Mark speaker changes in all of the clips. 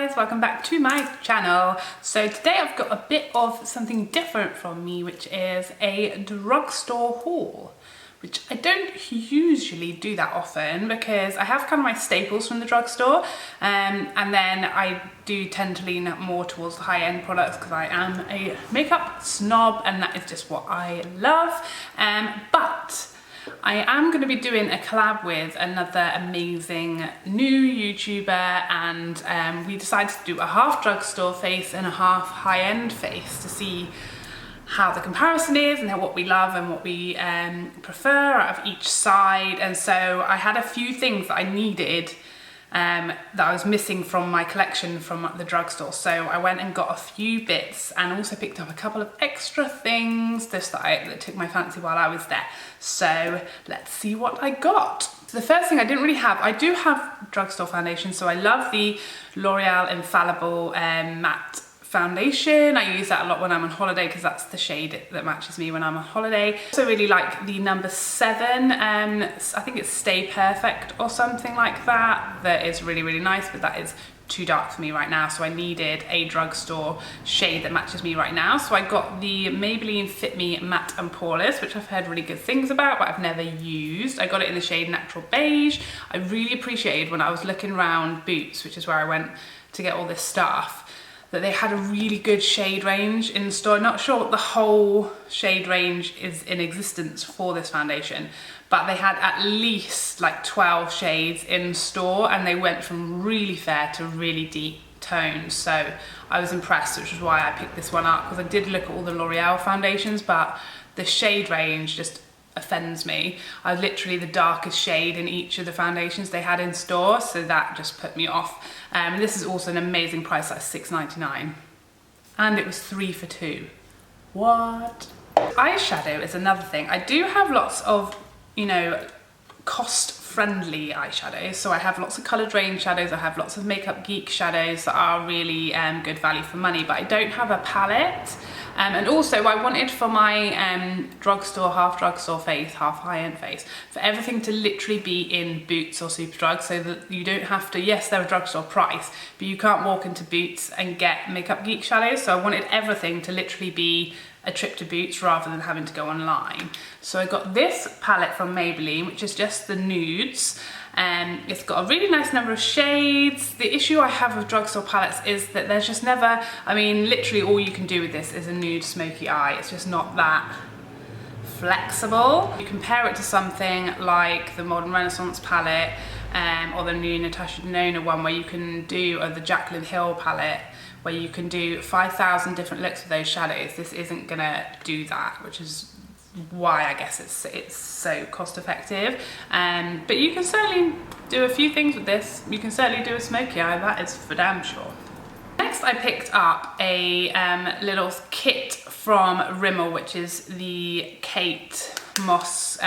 Speaker 1: guys, welcome back to my channel. So today I've got a bit of something different from me, which is a drugstore haul, which I don't usually do that often because I have kind of my staples from the drugstore, and then I do tend to lean more towards the high-end products because I am a makeup snob and that is just what I love. But I am going to be doing a collab with another amazing new YouTuber, and we decided to do a half drugstore face and a half high-end face to see how the comparison is and what we love and what we prefer out of each side. And so I had a few things that I needed that I was missing from my collection from the drugstore. So I went and got a few bits and also picked up a couple of extra things just that took my fancy while I was there. So let's see what I got. So the first thing I didn't really have, I do have drugstore foundation. So I love the L'Oreal Infallible Matte foundation. I use that a lot when I'm on holiday because that's the shade that matches me when I'm on holiday. Also really like the number 7, I think it's Stay Perfect or something like that. That is really nice, but that is too dark for me right now, so I needed a drugstore shade that matches me right now. So I got the Maybelline Fit Me Matte and Poreless, which I've heard really good things about but I've never used. I got it in the shade Natural Beige. I really appreciated when I was looking around Boots, which is where I went to get all this stuff, that they had a really good shade range in store. Not sure what the whole shade range is in existence for this foundation, but they had at least like 12 shades in store and they went from really fair to really deep tones. So I was impressed, which is why I picked this one up, because I did look at all the L'Oreal foundations, but the shade range just offends me. I was literally the darkest shade in each of the foundations they had in store, so that just put me off. This is also an amazing price, that's $6.99, and it was 3 for 2. What? Eyeshadow is another thing. I do have lots of, you know, cost-friendly eyeshadows. So I have lots of coloured range shadows, I have lots of Makeup Geek shadows that are really good value for money, but I don't have a palette. And also I wanted for my drugstore, half drugstore face, half high-end face, for everything to literally be in Boots or Superdrug, so that you don't have to, yes, they're a drugstore price, but you can't walk into Boots and get Makeup Geek shadows. So I wanted everything to literally be a trip to Boots rather than having to go online. So I got this palette from Maybelline, which is just the nudes. It's got a really nice number of shades. The issue I have with drugstore palettes is that there's just never, I mean, literally all you can do with this is a nude smoky eye. It's just not that flexible. You compare it to something like the Modern Renaissance palette, or the new Natasha Denona one, where you can do, or the Jaclyn Hill palette, where you can do 5,000 different looks with those shadows. This isn't gonna do that, which is why I guess it's so cost effective. But you can certainly do a few things with this. You can certainly do a smoky eye, that is for damn sure. Next I picked up a little kit from Rimmel, which is the Kate Moss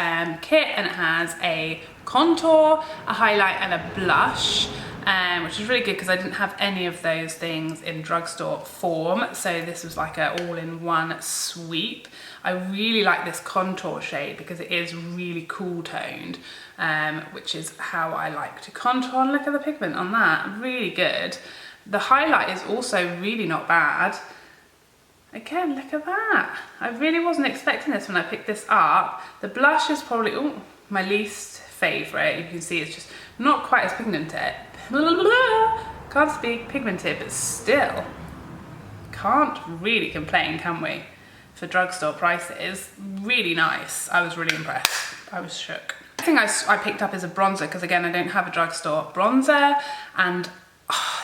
Speaker 1: kit, and it has a contour, a highlight and a blush. Which is really good because I didn't have any of those things in drugstore form, so this was like a all-in-one sweep. I really like this contour shade because it is really cool toned, which is how I like to contour. And look at the pigment on that, really good. The highlight is also really not bad. Again, look at that. I really wasn't expecting this when I picked this up. The blush is probably my least favourite. You can see it's just not quite as pigmented. Can't speak, pigmented, but still can't really complain, can we? For drugstore prices, really nice. I was really impressed. I was shook. The thing I picked up is a bronzer, because again I don't have a drugstore bronzer, and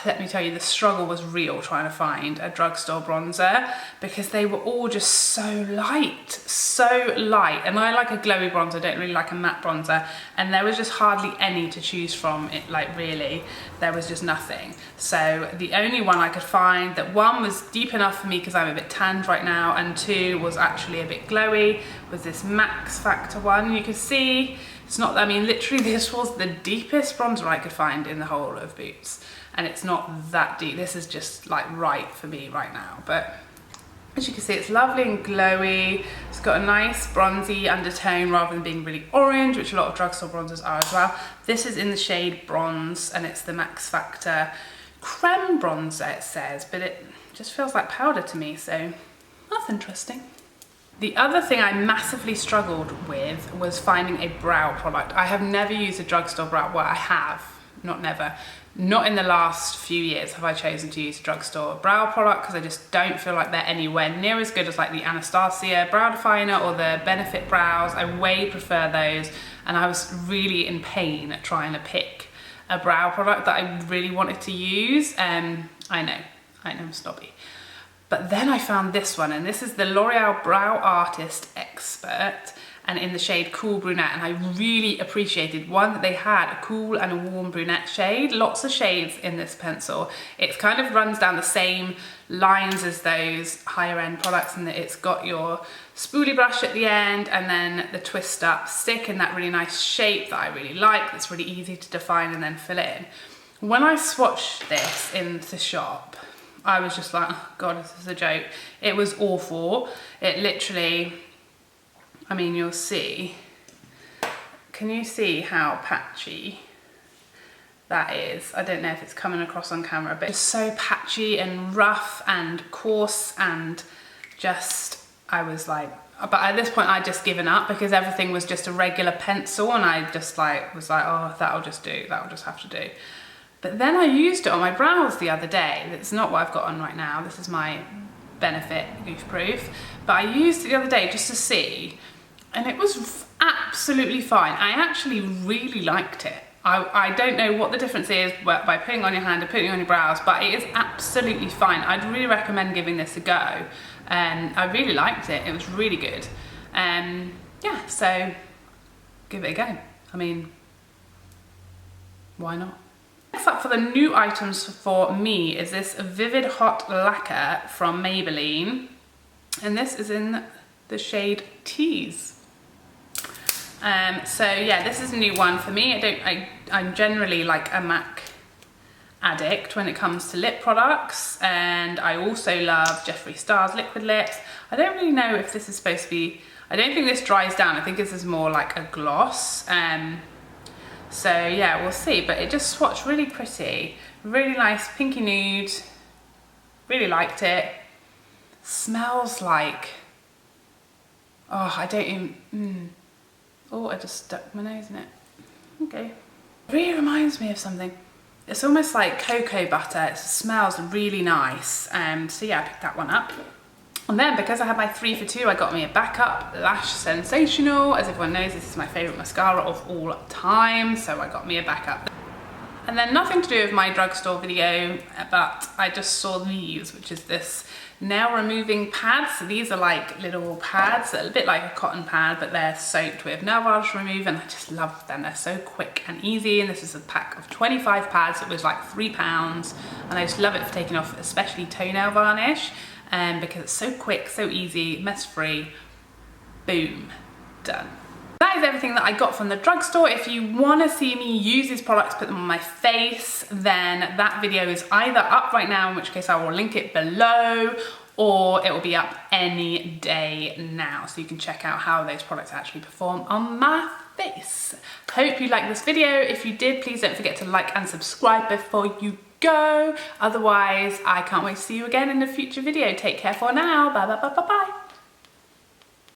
Speaker 1: let me tell you, the struggle was real trying to find a drugstore bronzer because they were all just so light, and I like a glowy bronzer, I don't really like a matte bronzer, and there was just hardly any to choose from. It, like, really, there was just nothing. So the only one I could find, that one was deep enough for me because I'm a bit tanned right now, and 2 was actually a bit glowy, was this Max Factor one. You can see it's not, I mean, literally this was the deepest bronzer I could find in the whole of Boots. And it's not that deep. This is just like right for me right now. But as you can see, it's lovely and glowy. It's got a nice bronzy undertone rather than being really orange, which a lot of drugstore bronzers are as well. This is in the shade Bronze, and it's the Max Factor creme bronzer, it says, but it just feels like powder to me, so that's interesting. The other thing I massively struggled with was finding a brow product. I have never used a drugstore brow, well, I have, not never. Not in the last few years have I chosen to use a drugstore brow product because I just don't feel like they're anywhere near as good as like the Anastasia brow definer or the Benefit brows. I way prefer those, and I was really in pain trying to pick a brow product that I really wanted to use. I know I'm snobby. But then I found this one, and this is the L'Oreal Brow Artist Expert, and in the shade Cool Brunette, and I really appreciated, one, that they had a cool and a warm brunette shade. Lots of shades in this pencil. It kind of runs down the same lines as those higher end products, and that it's got your spoolie brush at the end and then the twist up stick in that really nice shape that I really like. It's really easy to define and then fill it in. When I swatched this in the shop, I was just like, oh God, this is a joke. It was awful. It literally, I mean, you'll see. Can you see how patchy that is? I don't know if it's coming across on camera, but it's so patchy and rough and coarse, and just, I was like, but at this point I'd just given up because everything was just a regular pencil, and I just like, was like, oh, that'll just do, that'll just have to do. But then I used it on my brows the other day. It's not what I've got on right now. This is my Benefit Goof Proof. But I used it the other day just to see, and it was absolutely fine. I actually really liked it. I don't know what the difference is by putting it on your hand and putting it on your brows, but it is absolutely fine. I'd really recommend giving this a go. I really liked it. It was really good. Yeah, so give it a go. I mean, why not? Next up for the new items for me is this Vivid Hot Lacquer from Maybelline, and this is in the shade Tease. So yeah, this is a new one for me. I'm generally like a MAC addict when it comes to lip products, and I also love Jeffree Star's liquid lips. I don't really know if this is supposed to be, I don't think this dries down. I think this is more like a gloss. So yeah, we'll see, but it just swatched really pretty, really nice pinky nude, really liked it. Smells like, oh, I don't even, oh, I just stuck my nose in it. Okay. It really reminds me of something. It's almost like cocoa butter. It smells really nice. So yeah, I picked that one up. And then because I had my 3 for 2, I got me a backup Lash Sensational. As everyone knows, this is my favourite mascara of all time, so I got me a backup. And then nothing to do with my drugstore video, but I just saw these, which is this nail removing pads. So these are like little pads, a bit like a cotton pad, but they're soaked with nail varnish remover, and I just love them. They're so quick and easy, and this is a pack of 25 pads. It was like £3, and I just love it for taking off especially toenail varnish. Because it's so quick, so easy, mess-free, boom, done. That is everything that I got from the drugstore. If you want to see me use these products, put them on my face, then that video is either up right now, in which case I will link it below, or it will be up any day now, so you can check out how those products actually perform on my face. Hope you liked this video. If you did, please don't forget to like and subscribe before you go. Otherwise, I can't wait to see you again in a future video. Take care for now. Bye bye bye bye bye.